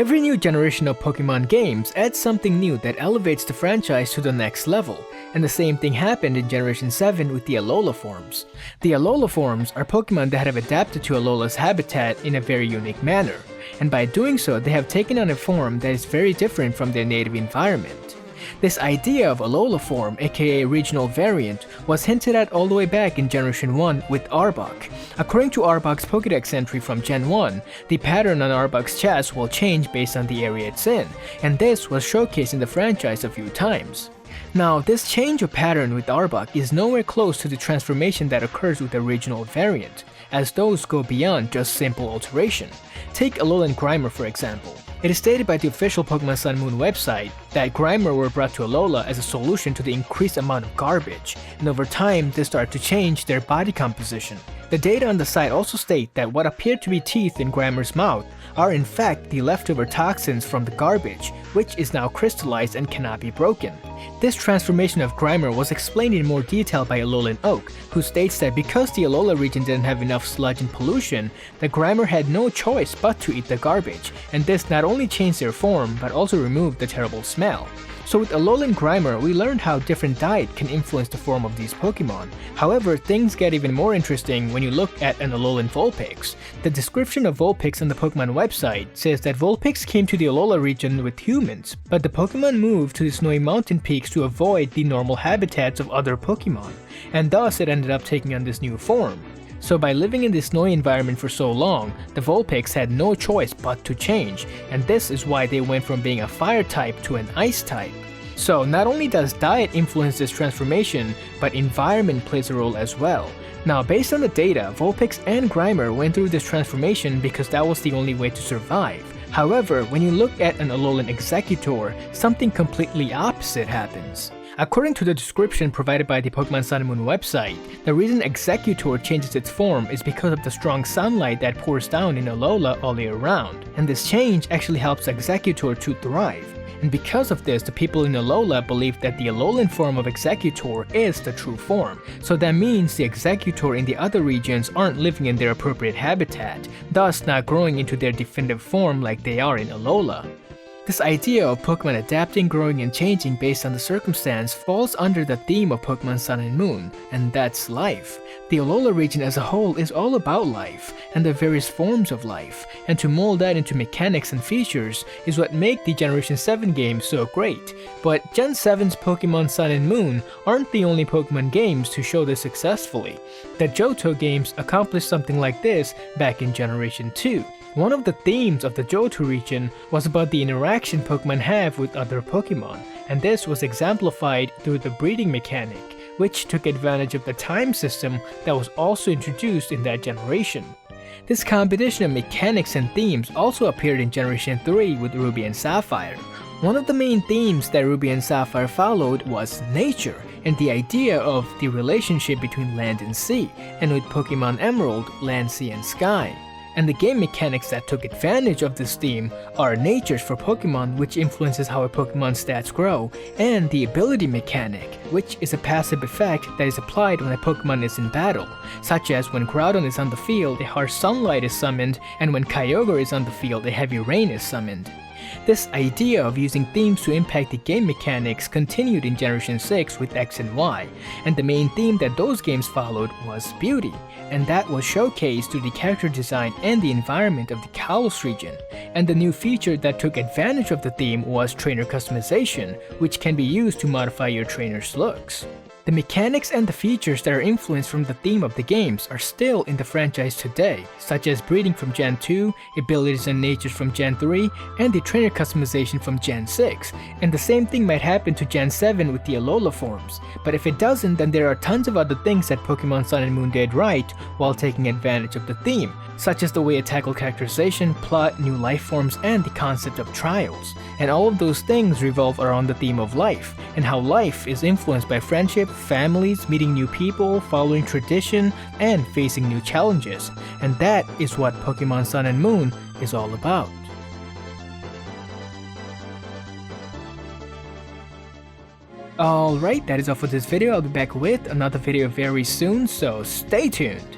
Every new generation of Pokemon games adds something new that elevates the franchise to the next level, and the same thing happened in Generation 7 with the Alola Forms. The Alola Forms are Pokemon that have adapted to Alola's habitat in a very unique manner, and by doing so they have taken on a form that is very different from their native environment. This idea of Alola form, aka regional variant, was hinted at all the way back in Generation 1 with Arbok. According to Arbok's Pokédex entry from Gen 1, the pattern on Arbok's chest will change based on the area it's in, and this was showcased in the franchise a few times. Now, this change of pattern with Arbok is nowhere close to the transformation that occurs with the regional variant, as those go beyond just simple alteration. Take Alolan Grimer for example. It is stated by the official Pokémon Sun and Moon website that Grimer were brought to Alola as a solution to the increased amount of garbage, and over time they start to change their body composition. The data on the site also state that what appear to be teeth in Grimer's mouth are in fact the leftover toxins from the garbage, which is now crystallized and cannot be broken. This transformation of Grimer was explained in more detail by Alolan Oak, who states that because the Alola region didn't have enough sludge and pollution, the Grimer had no choice but to eat the garbage, and this not only changed their form but also removed the terrible smell. So with Alolan Grimer, we learned how different diet can influence the form of these Pokemon. However, things get even more interesting when you look at an Alolan Vulpix. The description of Vulpix on the Pokemon website says that Vulpix came to the Alola region with humans, but the Pokemon moved to the snowy mountain peaks to avoid the normal habitats of other Pokemon, and thus it ended up taking on this new form. So by living in this snowy environment for so long, the Vulpix had no choice but to change, and this is why they went from being a fire type to an ice type. So not only does diet influence this transformation, but environment plays a role as well. Now based on the data, Vulpix and Grimer went through this transformation because that was the only way to survive. However, when you look at an Alolan Exeggutor, something completely opposite happens. According to the description provided by the Pokémon Sun and Moon website, the reason Exeggutor changes its form is because of the strong sunlight that pours down in Alola all year round, and this change actually helps Exeggutor to thrive. And because of this, the people in Alola believe that the Alolan form of Exeggutor is the true form, so that means the Exeggutor in the other regions aren't living in their appropriate habitat, thus not growing into their definitive form like they are in Alola. This idea of Pokemon adapting, growing, and changing based on the circumstance falls under the theme of Pokemon Sun and Moon, and that's life. The Alola region as a whole is all about life, and the various forms of life, and to mold that into mechanics and features is what make the Generation 7 games so great. But Gen 7's Pokemon Sun and Moon aren't the only Pokemon games to show this successfully. The Johto games accomplished something like this back in Generation 2. One of the themes of the Johto region was about the interaction Pokemon have with other Pokemon, and this was exemplified through the breeding mechanic, which took advantage of the time system that was also introduced in that generation. This combination of mechanics and themes also appeared in Generation 3 with Ruby and Sapphire. One of the main themes that Ruby and Sapphire followed was nature, and the idea of the relationship between land and sea, and with Pokemon Emerald, land, sea, and sky. And the game mechanics that took advantage of this theme are natures for Pokemon, which influences how a Pokemon's stats grow, and the ability mechanic, which is a passive effect that is applied when a Pokemon is in battle, such as when Groudon is on the field, a harsh sunlight is summoned, and when Kyogre is on the field, a heavy rain is summoned. This idea of using themes to impact the game mechanics continued in Generation 6 with X and Y, and the main theme that those games followed was beauty, and that was showcased through the character design and the environment of the Kalos region. And the new feature that took advantage of the theme was trainer customization, which can be used to modify your trainer's looks. The mechanics and the features that are influenced from the theme of the games are still in the franchise today, such as breeding from Gen 2, abilities and natures from Gen 3, and the trainer customization from Gen 6, and the same thing might happen to Gen 7 with the Alola Forms, but if it doesn't, then there are tons of other things that Pokemon Sun and Moon did right while taking advantage of the theme, such as the way it tackled characterization, plot, new life forms, and the concept of trials. And all of those things revolve around the theme of life, and how life is influenced by friendship, families, meeting new people, following tradition, and facing new challenges. And that is what Pokemon Sun and Moon is all about. Alright, that is all for this video. I'll be back with another video very soon, so stay tuned!